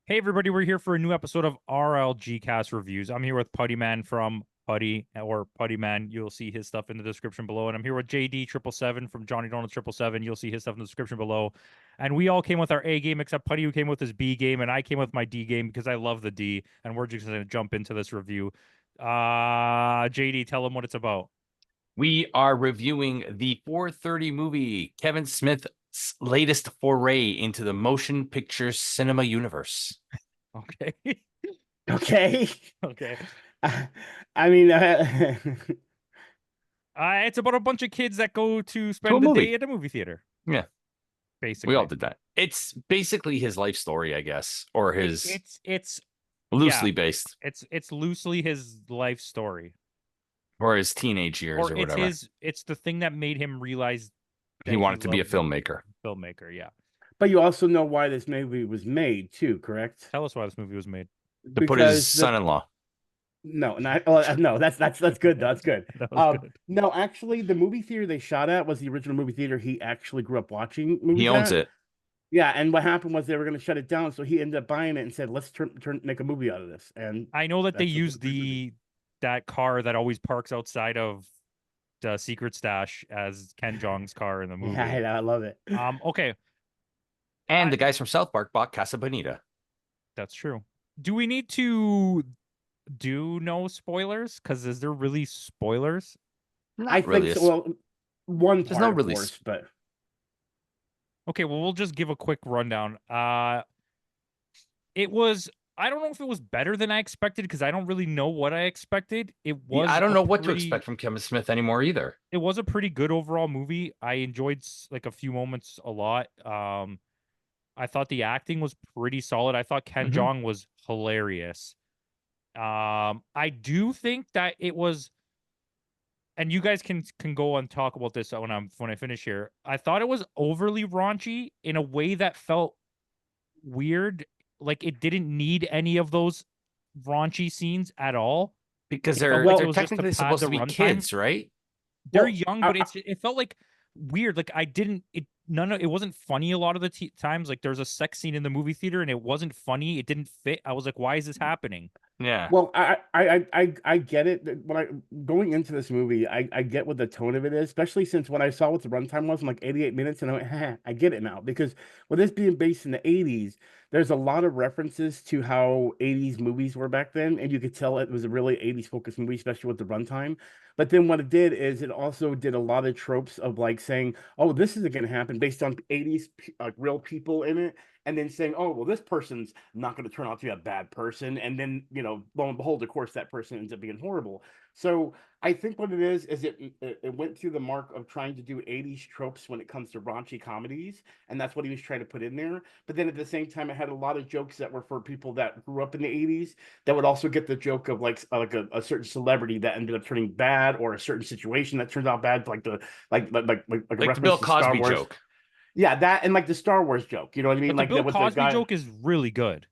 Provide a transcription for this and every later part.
Hey everybody, we're here for a new episode of RLG Cast Reviews. I'm here with Puttyman from Putty or Puttyman. You'll see his stuff in the description below. And I'm here with JD 777 from JohnnyDonuts 777. You'll see his stuff in the description below. And we all came with our A game except Putty, who came with his B game, and I came with my D game because I love the D. And we're just gonna jump into this review. JD, tell him what it's about. We are reviewing the 4:30 movie, Kevin Smith's latest foray into the motion picture cinema universe. Okay. Okay. Okay. I mean, It's about a bunch of kids that go to To spend a the movie. day at a movie theater. Yeah, Basically. we all did that. It's basically his life story, I guess, or his It's loosely based, It's loosely his life story, or his teenage years, or or whatever. it's the thing that made him realize He that wanted to be a loved filmmaker. filmmaker. Yeah, but you also know why this movie was made too, correct? tell us why this movie was made. To put his son-in-law. No, no, that's good. That's good. That was good. No, actually, the movie theater they shot at was the original movie theater he actually grew up watching movies He owns at. it. Yeah, and what happened was they were going to shut it down, so he ended up buying it and said, "Let's make a movie out of this." And I know that they that's what use that car that always parks outside of the secret stash as Ken Jeong's car in the movie. Yeah, I love it. Okay, And the guys from South Park bought Casa Bonita. that's true. Do we need to do no spoilers? Because is there really spoilers? Not I really. think so. Well, one There's part, no of release. course, but Okay, well, we'll just give a quick rundown. It was, I don't know if it was better than I expected because I don't really know what I expected. It was I don't a know what to pretty- expect from Kevin Smith anymore either. It was a pretty good overall movie. I enjoyed like a few moments a lot. I thought the acting was pretty solid. I thought Ken Mhm. Jeong was hilarious. I do think that it was, and you guys can go and talk about this when I finish here. I thought it was overly raunchy in a way that felt weird. Like it didn't need any of those raunchy scenes at all. Because It they're, felt like they're it was just to technically pad supposed the to be runtime. kids, right? They're Well, young, but it felt like weird. Like it wasn't funny a lot of the times. Like there's a sex scene in the movie theater and it wasn't funny. It didn't fit. I was like, why is this happening? Yeah. Well, I get it. When I going into this movie, I get what the tone of it is, especially since when I saw what the runtime was, I'm like 88 minutes, and I went, I get it now. Because with this being based in the 80s, there's a lot of references to how 80s movies were back then, and you could tell it was a really 80s focused movie, especially with the runtime. But then what it did is it also did a lot of tropes of like saying, "Oh, this isn't going to happen," based on 80s real people in it, and then saying, "Oh, well, this person's not going to turn out to be a bad person," and then lo and behold, of course, that person ends up being horrible. So I think what it is it went through the mark of trying to do 80s tropes when it comes to raunchy comedies, and that's what he was trying to put in there. But then at the same time, it had a lot of jokes that were for people that grew up in the 80s that would also get the joke of like a certain celebrity that ended up turning bad, or a certain situation that turns out bad, like a Like the reference Bill to Star Cosby Wars. joke. Yeah, that, and like the Star Wars joke, you know what I mean? But the Like Bill with the Cosby guy. joke is really good.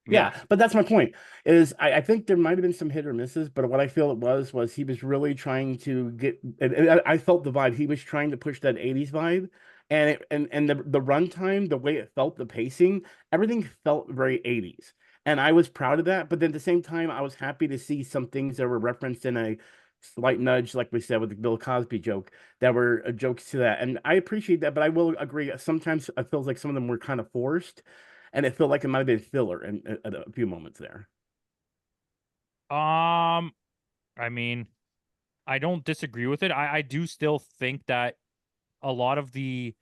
Yeah, but that's my point. Is I think there might have been some hit or misses, but what I feel it was he was really trying to get. And I felt the vibe. He was trying to push that 80s vibe, and the runtime, the way it felt, the pacing, everything felt very 80s, and I was proud of that. But then at the same time, I was happy to see some things that were referenced in a slight nudge, like we said with the Bill Cosby joke, that were jokes to that, and I appreciate that. But I will agree, sometimes it feels like some of them were kind of forced, and it felt like it might have been filler in at a few moments there. I mean, I don't disagree with it. I do still think that a lot of the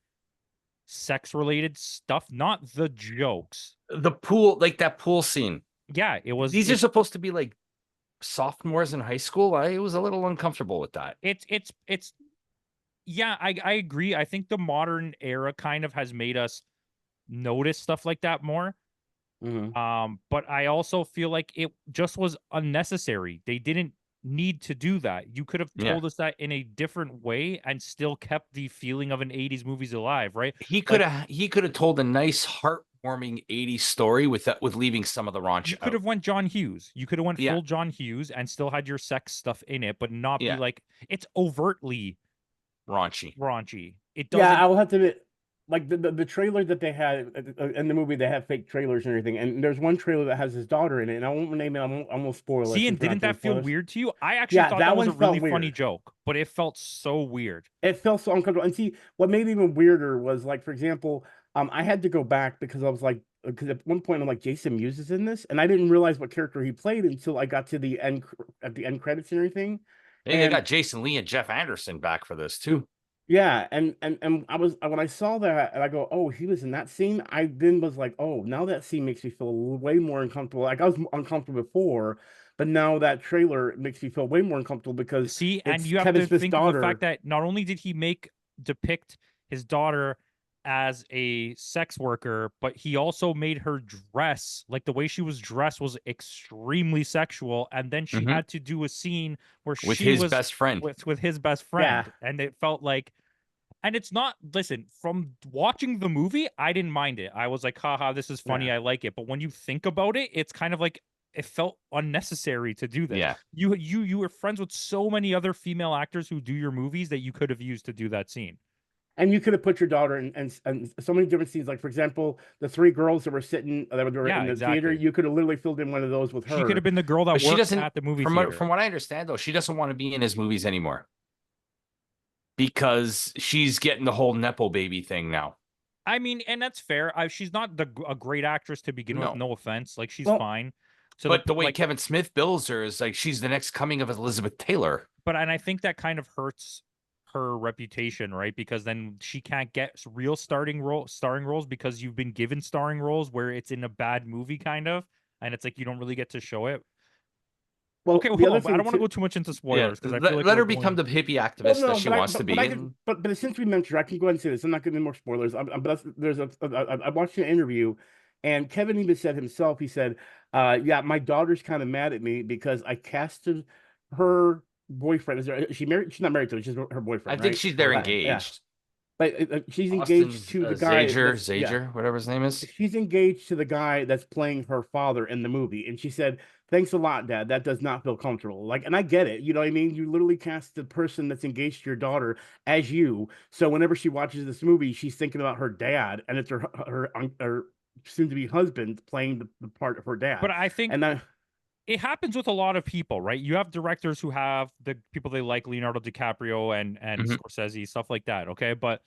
sex related stuff, not the jokes. The pool, like that pool scene. Yeah, it was. These are supposed to be like sophomores in high school. I was a little uncomfortable with that. It's. Yeah, I agree. I think the modern era kind of has made us notice stuff like that more. But I also feel like it just was unnecessary. They didn't need to do that. You could have told us that in a different way and still kept the feeling of an 80s movies alive, right? He could have told a nice heartwarming 80s story with leaving some of the raunch. You could have went John Hughes. You could have went Yeah. full John Hughes and still had your sex stuff in it, but not be Yeah. like it's overtly raunchy. raunchy. It doesn't. Yeah, I will have to admit, like the trailer that they had in the movie, they have fake trailers and everything. And there's one trailer that has his daughter in it, and I won't name it. I won't spoil it. See, and Since we're not didn't doing that feel spoilers. weird to you? I actually Yeah, thought that that was one a really felt funny weird. joke, but it felt so weird. It felt so uncomfortable. And see, what made it even weirder was like, for example, I had to go back because I was like, because at one point I'm like, Jason Mewes is in this, and I didn't realize what character he played until I got to the end at the end credits and everything. Hey, they And got Jason Lee and Jeff Anderson back for this too. yeah, and I was when I saw that and I go, oh, he was in that scene. I then was like, oh, now that scene makes me feel way more uncomfortable. Like I was uncomfortable before, but now that trailer makes me feel way more uncomfortable because See, and it's you have Kevin to Smith's think of the fact daughter. that not only did he depict his daughter as a sex worker, but he also made her dress, like the way she was dressed was extremely sexual. And then she Mhm. had to do a scene where With she his was best friend. with his best Yeah. friend. And it felt like, and it's not, listen, from watching the movie, I didn't mind it. I was like, haha, this is funny. Yeah. I like it. But when you think about it, it's kind of like, it felt unnecessary to do this. Yeah. You were friends with so many other female actors who do your movies that you could have used to do that scene. And you could have put your daughter in and so many different scenes. Like, for example, the three girls that were sitting that were Yeah, in the theater, exactly. you could have literally filled in one of those with her. She could have been the girl that But she worked doesn't, at the movie from theater. what I understand though, she doesn't want to be in his movies anymore. Because she's getting the whole Nepo baby thing now. I mean, and that's fair. She's not a great actress to begin with. No. No offense. Like she's Well, fine. So But the way like, Kevin Smith bills her is like she's the next coming of Elizabeth Taylor. but and I think that kind of hurts her reputation, right? Because then she can't get real starring roles because you've been given starring roles where it's in a bad movie, kind of, and it's like you don't really get to show it. well, Okay, the hold other on. I thing don't want to too. go too much into Yeah, spoilers because I feel like let we're her become going... the hippie Well, activist no, that she wants to be. but since we mentioned her, I can go ahead and say this. I'm not going to do more spoilers. There's I watched an interview, and Kevin even said himself. He said, "Yeah, my daughter's kind of mad at me because I casted her boyfriend. Is she married? She's not married to him. She's her boyfriend, I think right? she's there Yeah. engaged. But she's Austin engaged to the guy. Zager, whatever his name is. She's engaged to the guy that's playing her father in the movie, and she said, "Thanks a lot, Dad. That does not feel comfortable." Like, and I get it. You know what I mean? You literally cast the person that's engaged to your daughter as you. So whenever she watches this movie, she's thinking about her dad, and it's her soon-to-be husband playing the part of her dad. But I think And it happens with a lot of people, right? You have directors who have the people they like, Leonardo DiCaprio and Mhm. Scorsese, stuff like that. Okay, but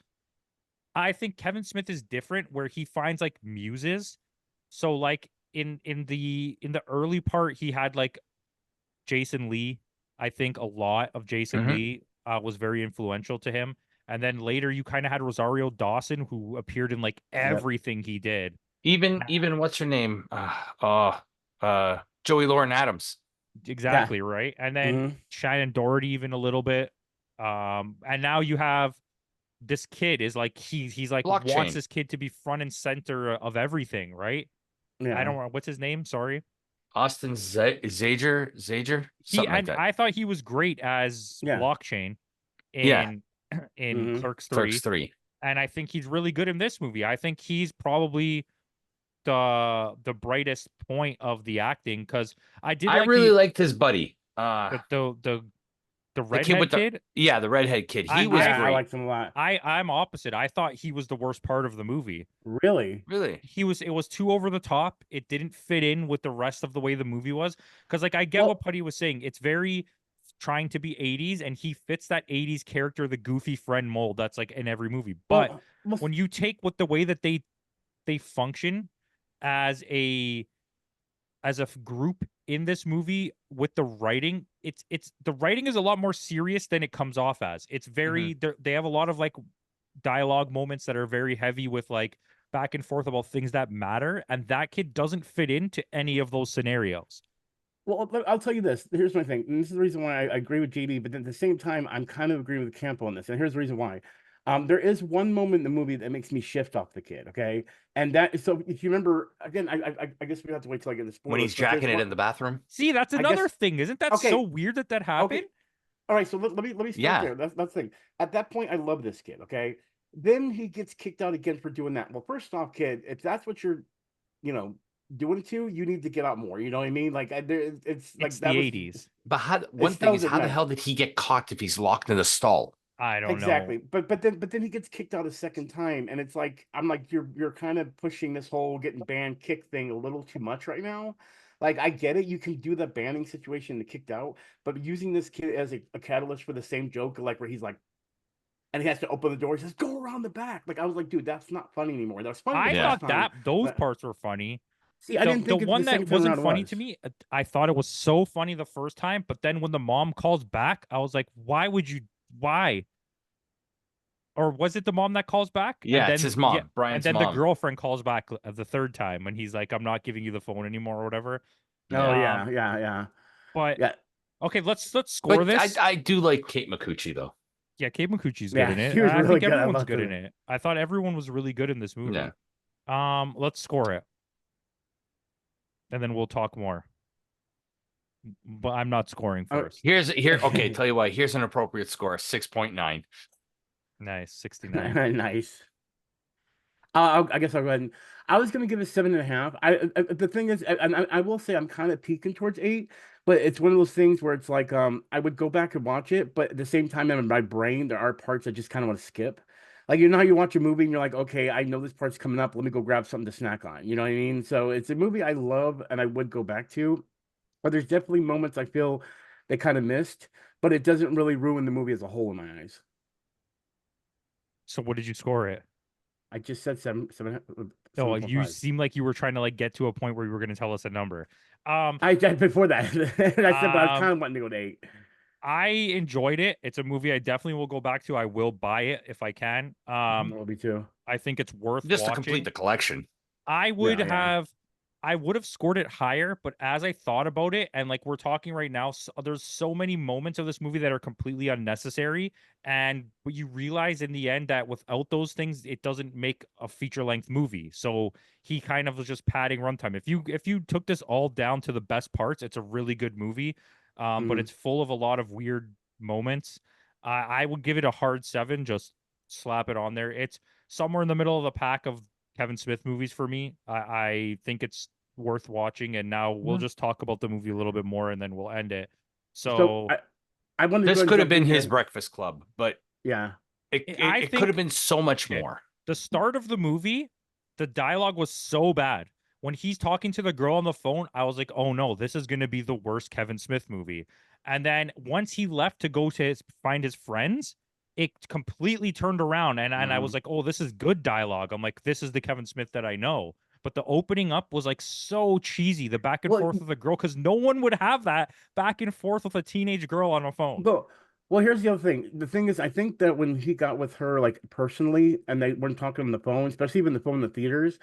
I think Kevin Smith is different, where he finds like muses. So like in the early part, he had like Jason Lee. I think a lot of Jason Mhm. Lee was very influential to him. And then later, you kind of had Rosario Dawson, who appeared in like everything he did. Even what's her name? Joey Lauren Adams. Exactly, right. And then Mhm. Shannon Doherty even a little bit. And now you have this kid is like he's like wants Blockchain. this kid to be front and center of everything, right? yeah, I don't know what's his name, sorry. Austin Zager, something like that. I thought he was great as Yeah. Blockchain Yeah. in Mhm. Clerks 3. Clerks 3. And I think he's really good in this movie. I think he's probably the brightest point of the acting, because I did I like really liked his buddy. the The kid redhead with kid. The redhead kid. He I- was I great. liked him a lot. I'm opposite. I thought he was the worst part of the movie. Really? Really? It was too over the top. It didn't fit in with the rest of the way the movie was. Because like I get Well- what Putty was saying. It's very trying to be 80s, and he fits that 80s character, the goofy friend mold that's like in every movie. But Well, when you take what the way that they function as a group in this movie with the writing, it's the writing is a lot more serious than it comes off as. It's very they have a lot of like dialogue moments that are very heavy with like back and forth about things that matter, and that kid doesn't fit into any of those scenarios. Well, I'll tell you this. Here's my thing. And this is the reason why I agree with JD, but then at the same time, I'm kind of agreeing with Campo on this. And here's the reason why. There is one moment in the movie that makes me shift off the kid, okay? And that is, so if you remember, again, I guess we have to wait till I get the spoilers. When he's jacking it in the bathroom. See, that's I another guess- thing. Isn't that okay. so weird that happened? Okay. All right, so let me start Yeah. there. That's the thing. At that point, I love this kid, okay? Then he gets kicked out again for doing that. Well, first off, kid, if that's what you're, doing it to, you need to get out more. You know what I mean? Like, it's like It's that the was 80s. But how still the didn't hell did he get caught if he's locked in the stall? I don't Exactly. know. But then he gets kicked out a second time, and it's like I'm like you're kind of pushing this whole getting banned kick thing a little too much right now. Like I get it, you can do the banning situation to kicked out, but using this kid as a catalyst for the same joke, like where he's like, and he has to open the door, he says, "Go around the back." Like I was like, dude, that's not funny anymore. That was funny the I Yeah. first thought time, that those but parts were funny. see, I didn't The think it the one that second time wasn't around it funny to was. me, I thought it was so funny the first time, but then when the mom calls back, I was like, why would you? Why? Or was it the mom that calls back? Yeah, it's his mom, And Brian's then the mom. girlfriend calls back the third time when he's like, I'm not giving you the phone anymore or whatever. Oh Yeah. yeah. But Yeah. okay, let's score But this. I do like Kate McCucci though. Yeah, Kate McCucci's good Yeah, in it. she was I really think good. I everyone's loved good in her. it. I thought everyone was really good in this Yeah. movie. Let's score it, and then we'll talk more. But I'm not scoring Oh, first. Here. Okay, tell you what. Here's an appropriate score: 6.9. Nice, 69. nice. I guess I'll go ahead and I was gonna give it 7.5. The thing is, I will say I'm kind of peaking towards 8, but it's one of those things where it's like I would go back and watch it, but at the same time in my brain there are parts I just kind of want to skip. Like you know how you watch a movie and you're like, okay, I know this part's coming up. Let me go grab something to snack on. You know what I mean? So it's a movie I love and I would go back to, but there's definitely moments I feel they kind of missed, but it doesn't really ruin the movie as a whole in my eyes. So what did you score it? I just said Oh, you 7.5. seem like you were trying to like get to a point where you were going to tell us a number. Um, I did before that. And I said, but I was um, kind of wanting to go to 8. I enjoyed it. It's a movie I definitely will go back to. I will buy it if I can. That will be too. I think it's worth Just to complete watching. the collection. I would Yeah, yeah. have I would have scored it higher, but as I thought about it, and like we're talking right now, there's so many moments of this movie that are completely unnecessary. And but you realize in the end that without those things, it doesn't make a feature length movie. So he kind of was just padding runtime. If you took this all down to the best parts, it's a really good movie. But Mm. it's full of a lot of weird moments. I would give it a hard 7, just slap it on there. It's somewhere in the middle of the pack of Kevin Smith movies for me. I think it's worth watching, and now we'll Yeah. just talk about the movie a little bit more, and then we'll end it. So So I wanted to go This ahead and could have jump been in his here. Breakfast Club, but Yeah. I it could have think been so much okay, more. the start of the movie, the dialogue was so bad. When he's talking to the girl on the phone, I was like, "Oh no, this is going to be the worst Kevin Smith movie." And then once he left to go to find his friends, it completely turned around, and I was Mm. like, "Oh, this is good dialogue." I'm like, "This is the Kevin Smith that I know." But the opening up was like so cheesy, the back and Well, forth with the girl, because no one would have that back and forth with a teenage girl on a phone. but well, here's the other thing. The thing is, I think that when he got with her, like personally, and they weren't talking on the phone, especially even the phone in the theaters,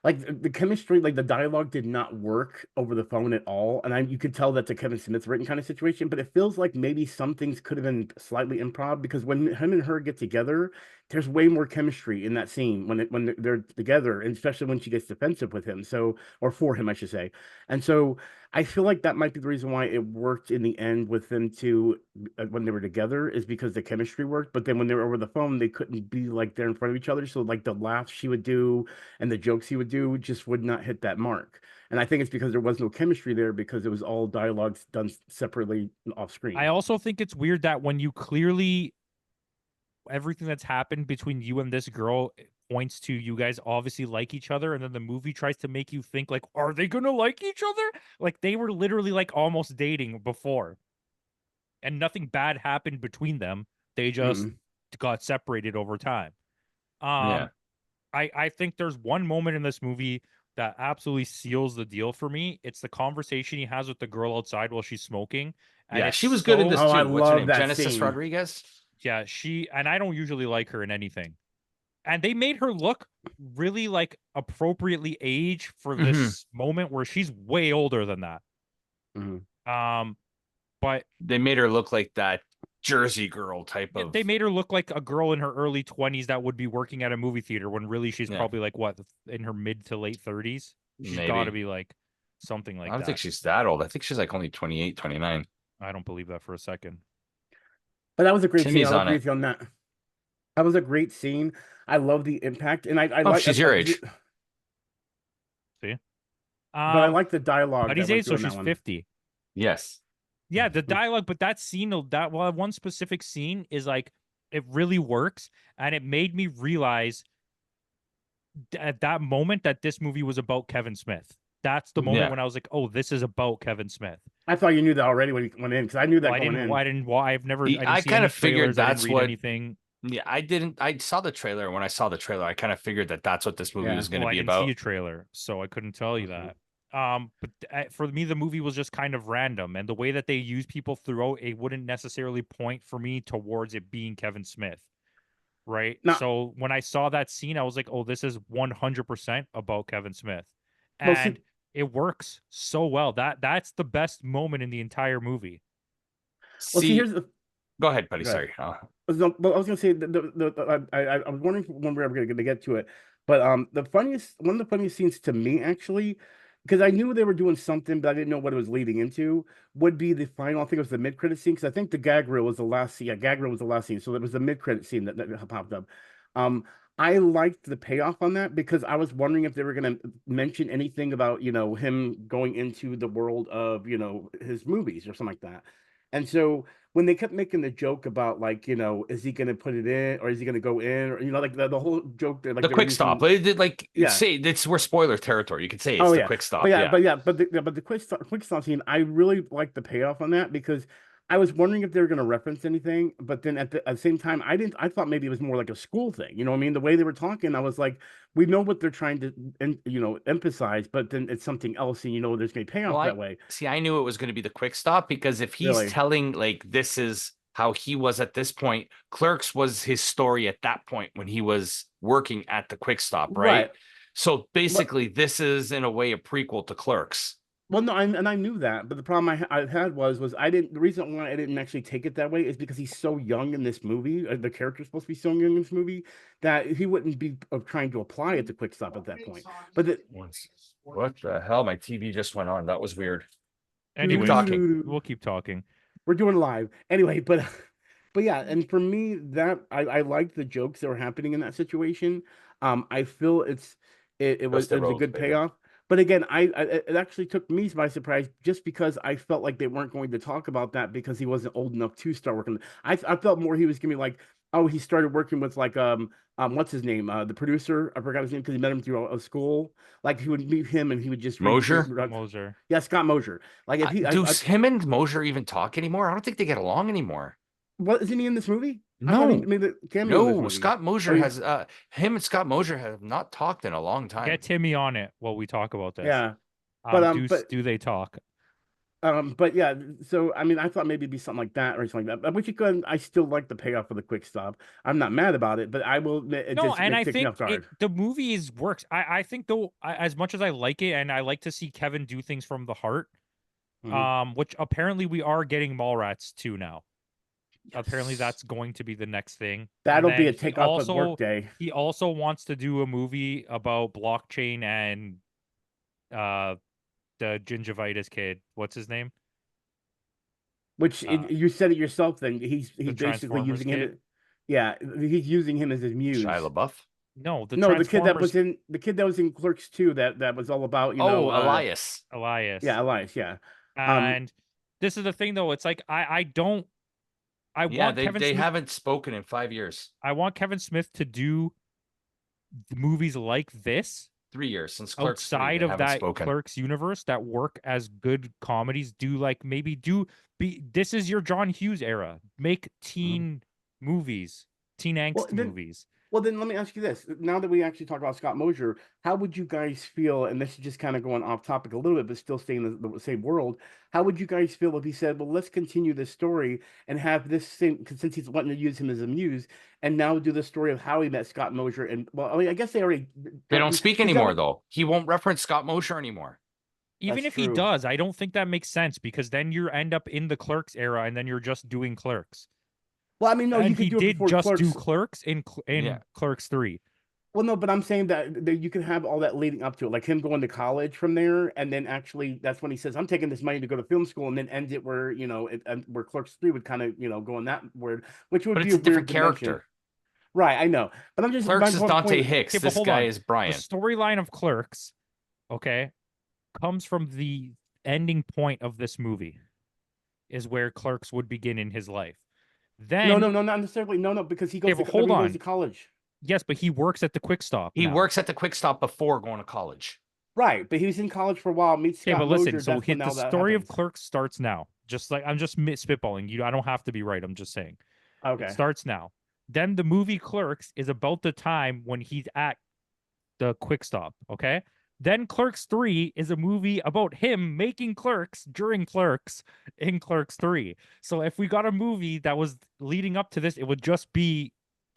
like the chemistry, like the dialogue did not work over the phone at all. And you could tell that's a Kevin Smith written kind of situation, but it feels like maybe some things could have been slightly improv because when him and her get together, there's way more chemistry in that scene when they're together, and especially when she gets defensive with him. So, or for him, I should say. And so I feel like that might be the reason why it worked in the end with them two when they were together is because the chemistry worked. But then when they were over the phone, they couldn't be like there in front of each other. So like the laughs she would do and the jokes he would do just would not hit that mark. And I think it's because there was no chemistry there because it was all dialogues done separately off I screen. also think it's weird that when you clearly everything that's happened between you and this girl points to you guys obviously like each other, and then the movie tries to make you think like, are they gonna like each other? Like they were literally like almost dating before, and nothing bad happened between them. They just Mm. got separated over time. Yeah. Um, I think there's one moment in this movie that absolutely seals the deal for me. It's the conversation he has with the girl outside while she's smoking, and Yeah, it's she was good in this Oh, I too. What's her love name? that Genesis scene. Rodriguez. yeah, she and I don't usually like her in anything. And they made her look really like appropriately aged for Hmm. this moment where she's way older than that. Mm. Um, but They made her look like that Jersey girl type yeah, of. they made her look like a girl in her early 20s that would be working at a movie theater when really she's Yeah, probably like what in her mid to late 30s. She's got to maybe. be like something I like don't think that. she's that old. I think she's like only 28, 29. I don't believe that for a second. But that was a great scene. Timmy's I'll on agree it. with you on that. That was a great scene. I love the impact, and I Oh, like, she's your age. See? but I like the dialogue that Buddy's went age, through so on that she's one. 50. Yes. Yeah, the dialogue, but that scene, that one specific scene is like It really works, and it made me realize at that moment that this movie was about Kevin Smith. That's the moment Yeah. when I was like, "Oh, this is about Kevin Smith." I thought you knew that already when you went in, because I knew that Well, I going didn't. in. I didn't. Well, I've never. I See, didn't I see kind any of figured trailers. I didn't that's read what. anything. Yeah, I didn't. I saw the trailer. When I saw the trailer, I kind of figured that that's what this movie Yeah. was going Well, to I be didn't see about. a trailer, so I couldn't tell you Okay. that. But for me, the movie was just kind of random, and the way that they use people throughout, it wouldn't necessarily point for me towards it being Kevin Smith, right? Now, So when I saw that scene, I was like, "Oh, this is 100% about Kevin Smith," well, see, and it works so well. That's the best moment in the entire movie. See, here's the. go ahead, buddy. Go ahead. Sorry. Well, I was gonna say I was wondering when we were gonna get to it, but one of the funniest scenes to me actually, because I knew they were doing something, but I didn't know what it was leading into, would be the final. I think it was the mid credit scene, because I think the gag reel was the last scene. Yeah, gag reel was the last scene, so it was the mid credit scene that popped up. Um, I liked the payoff on that because I was wondering if they were gonna mention anything about him going into the world of his movies or something like that, and so when they kept making the joke about like, is he gonna put it in or is he gonna go in, or like the whole joke there, like The they were quick stop. using. It did like Yeah. say it's we're spoiler territory. You could say it's Oh the yeah. quick But stop. yeah, Yeah. but the quick stop scene, I really like the payoff on that because I was wondering if they were gonna reference anything, but then at the same time, I thought maybe it was more like a school thing. You know what I mean? The way they were talking, I was like, we know what they're trying to emphasize, but then it's something else, and there's gonna be Well, payoff I that way. see. I knew it was going to be the quick stop because if he's Really. telling like this is how he was at this point, Clerks was his story at that point when he was working at the quick stop, right? Right. So But basically, this is in a way a prequel to Clerks. Well, no, and I knew that, but the problem I had was I didn't. The reason why I didn't actually take it that way is because he's so young in this movie. The character's supposed to be so young in this movie that he wouldn't be trying to apply it to quick stop at that point. But What the hell? My TV just went on. That was weird. Anyways, talking. we'll keep talking. we're doing live anyway. But yeah, and for me, that I liked the jokes that were happening in that situation. I feel it was Just the it was a road, good baby. payoff. But again, it actually took me by surprise just because I felt like they weren't going to talk about that because he wasn't old enough to start working. I felt more he was gonna be like, oh, he started working with like what's his name, the producer, I forgot his name because he met him through a school. Like he would meet him and he would just read Mosier? Moser. Yeah, Scott Mosier. Like if he Do him and Mosier even talk anymore? I don't think they get along anymore. what isn't he in this movie? I thought he No, made a cameo in this no. movie. Scott Mosier Oh, has him and Scott Mosier have not talked in a long time. Get Timmy on it while we talk about this. yeah. But Do they talk? but yeah, so I mean, I thought maybe it'd be something like that or something like that. Which again, I still like the payoff for the quick stop. I'm not mad about it, but I will admit it No, just and I takes me off think guard. the movie works. I think though, as much as I like it, and I like to see Kevin do things from the heart, Mhm. which apparently we are getting Mallrats 2 now. Apparently Yes. that's going to be the next thing. That'll And be then a takeoff with Workday. he also wants to do a movie about blockchain and the gingivitis kid. What's his name? Which you said it yourself. Then he's The basically Transformers using him. kid. Yeah, he's using him as his muse. Shia LaBeouf. No, the No, Transformers. the kid that was in Clerks 2 that was all about Elias. Elias. Yeah, Elias. Yeah. And this is the thing though. It's like I don't. I Yeah, want Kevin they Smith. haven't spoken in 5 years. I want Kevin Smith to do movies like this 3 years since Clerks 3, outside they of haven't that spoken. Clerks universe that work as good comedies. Do like maybe do be. This is your John Hughes era. Make teen movies, teen angst movies. Well, then let me ask you this. Now that we actually talk about Scott Mosier, how would you guys feel, and this is just kind of going off topic a little bit, but still staying in the same world, how would you guys feel if he said, well, let's continue this story and have this same, since he's wanting to use him as a muse, and now do the story of how he met Scott Mosier? And, well, I mean, I guess they already... They don't speak anymore, though. He won't reference Scott Mosier anymore. Even That's if he true. does, I don't think that makes sense because then you end up in the Clerks era and then you're just doing Clerks. Well, I mean, no, And you could he do it did before just Clerks. do Clerks in Yeah. Clerks 3. Well, no, but I'm saying that you can have all that leading up to it, like him going to college from there, and then actually that's when he says, "I'm taking this money to go to film school," and then end it where where Clerks 3 would kind of go in that word, which would But be it's a different weird dimension. character. Right? I know, but I'm just Clerks is my Dante point- Hicks. Okay, but This hold guy on. is Brian. The storyline of Clerks, okay, comes from the ending point of this movie, is where Clerks would begin in his life. Then no, not necessarily. No, because he goes. Okay, To, but hold he goes on. to college. Yes, but he works at the Quick Stop. He now. works at the Quick Stop before going to college. Right, but he was in college for a while. Meets Okay, Scott but listen. Mosier. So That's when the now that story of happens. Clerks starts now. Just like I'm just spitballing. I don't have to be right. I'm just saying. Okay. It starts now. Then the movie Clerks is about the time when he's at the Quick Stop. Okay. Then Clerks 3 is a movie about him making Clerks during Clerks in Clerks 3. So if we got a movie that was leading up to this, it would just be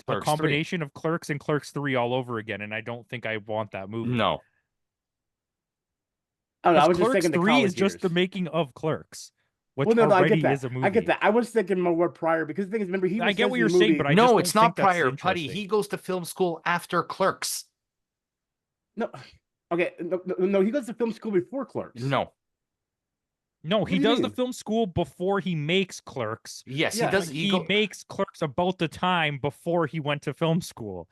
Clerks a combination of Clerks and Clerks 3 all over again. And I don't think I want that movie. No. Oh, no, I was Clerks just thinking the 3 college is just the years. making of Clerks, which Well, no, I already get that. is a movie. I get that. I was thinking more prior because the thing is, remember, he I get says what in you're the saying, movie, but I just No, don't it's think not that's prior, Putty. interesting. He goes to film school after Clerks. no, okay, no, he goes to film school before Clerks. No. No, What he do you does the mean? film school before he makes Clerks. Yes, Yeah. he does. He makes Clerks about the time before he went to film school.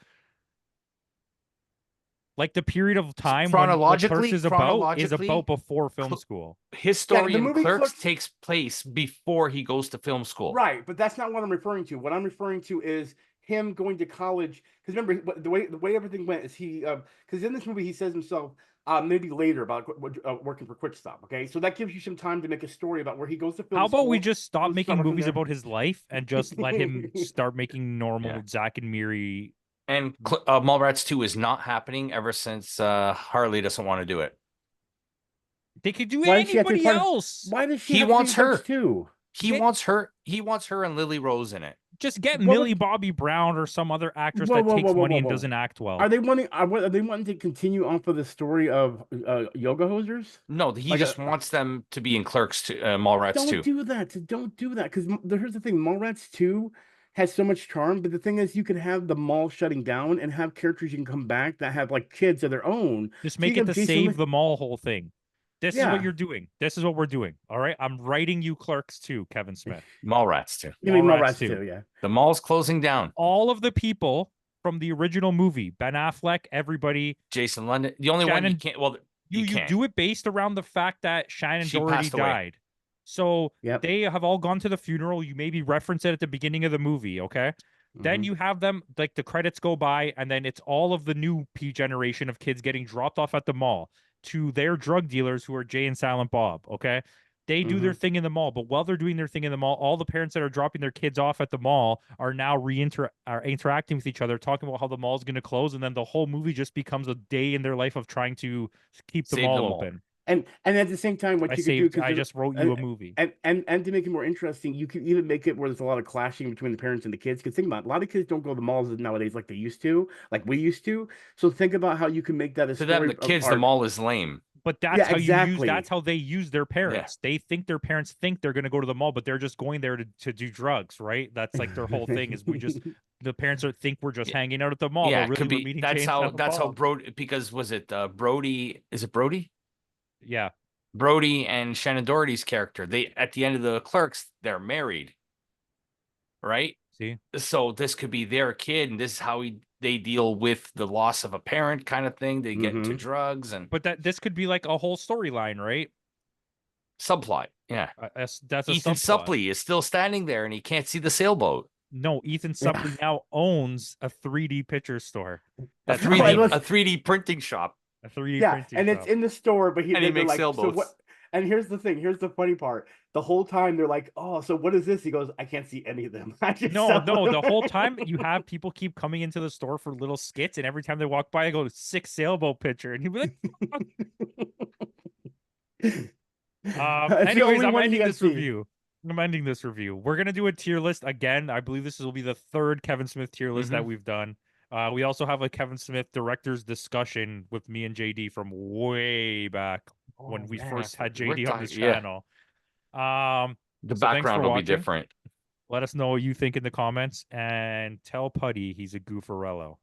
Like the period of time when what Clerks is about before film school. His story the in movie Clerks Clerks- takes place before he goes to film school. Right, but that's not what I'm referring to. What I'm referring to is him going to college. Because remember, the way everything went is he because in this movie he says himself maybe later about working for Quick Stop. Okay, so that gives you some time to make a story about where he goes to film. How about school, we just stop let's making start from movies there. about his life and just let him start making normal Yeah. Zack and Miri? And Mallrats 2 is not happening ever since Harley doesn't want to do it. They could do Why does she have to be anybody part of- else. Why does she? He have to be wants in Clerks her. too. He wants her and Lily Rose in it. Just get What Millie would- Bobby Brown or some other actress Whoa, that whoa, takes whoa, whoa, money whoa, and whoa. doesn't act well. Are they wanting to continue off of the story of yoga hosers? No, he Like just wants them to be in Clerks to Mallrats Don't 2. do that. Don't do that. Because here's the thing: Mallrats 2 has so much charm, but the thing is, you could have the mall shutting down and have characters you can come back that have like kids of their own. Just So make you it have the Jason save Lee- the mall whole thing. This is Yeah. what you're doing. This is what we're doing. All right. I'm writing you Clerks 2, Kevin Smith. Mallrats 2. You mean Mallrats Mallrats 2, yeah. The mall's closing down. All of the people from the original movie, Ben Affleck, everybody, Jason London. The only one you Shannon- can't. Well, you can't. do it based around the fact that Shannon She Doherty passed away. died. So Yep. they have all gone to the funeral. You maybe reference it at the beginning of the movie, okay? Then Mhm. you have them, like the credits go by, and then it's all of the new P generation of kids getting dropped off at the mall to their drug dealers who are Jay and Silent Bob, okay? They do their thing in the mall, but while they're doing their thing in the mall, all the parents that are dropping their kids off at the mall are now interacting with each other, talking about how the mall's going to close, and then the whole movie just becomes a day in their life of trying to keep the Save mall the mall. open. And at the same time, what you could do, I just wrote you a movie. and to make it more interesting, you could even make it where there's a lot of clashing between the parents and the kids. Because think about it, a lot of kids don't go to the malls nowadays like they used to, like we used to. So think about how you can make that a To story. them, the of kids, the art. mall is lame. But that's Yeah, how exactly. that's how they use their parents. They think their parents think they're going to go to the mall, but they're just going there to do drugs, right? That's like their whole thing is the parents think we're just hanging out at the mall. Yeah, but it could really we're be. meeting That's Jay and how. Silent That's how Bob. Brody. Because was it Brody? Is it Brody? Yeah. Brody and Shannon Doherty's character. They at the end of the Clerks, they're married, right? See, So this could be their kid, and this is how they deal with the loss of a parent, kind of thing. They get into drugs and but this could be like a whole storyline, right? subplot. Yeah, That's a Ethan subplot. Suplee is still standing there, and he can't see the sailboat. No, Ethan Suplee now owns a 3D picture store. A That's right. 3D printing shop. A 3D Yeah, printing and shop. it's in the store, but And he they're makes like, so sailboats. what? And here's the thing. Here's the funny part. The whole time they're like, "Oh, so what is this?" He goes, "I can't see any of them." I just No, sell no. them." The whole time you have people keep coming into the store for little skits, and every time they walk by, I go, "Sick sailboat picture," and he'd be like, the anyways, only I'm one he ending got this seen. review. I'm ending this review. We're gonna do a tier list again. I believe this will be the third Kevin Smith tier list that we've done. We also have a Kevin Smith director's discussion with me and JD from way back when we first had JD on this channel. The So thanks background for will be watching. different. Let us know what you think in the comments, and tell Putty he's a goofarello.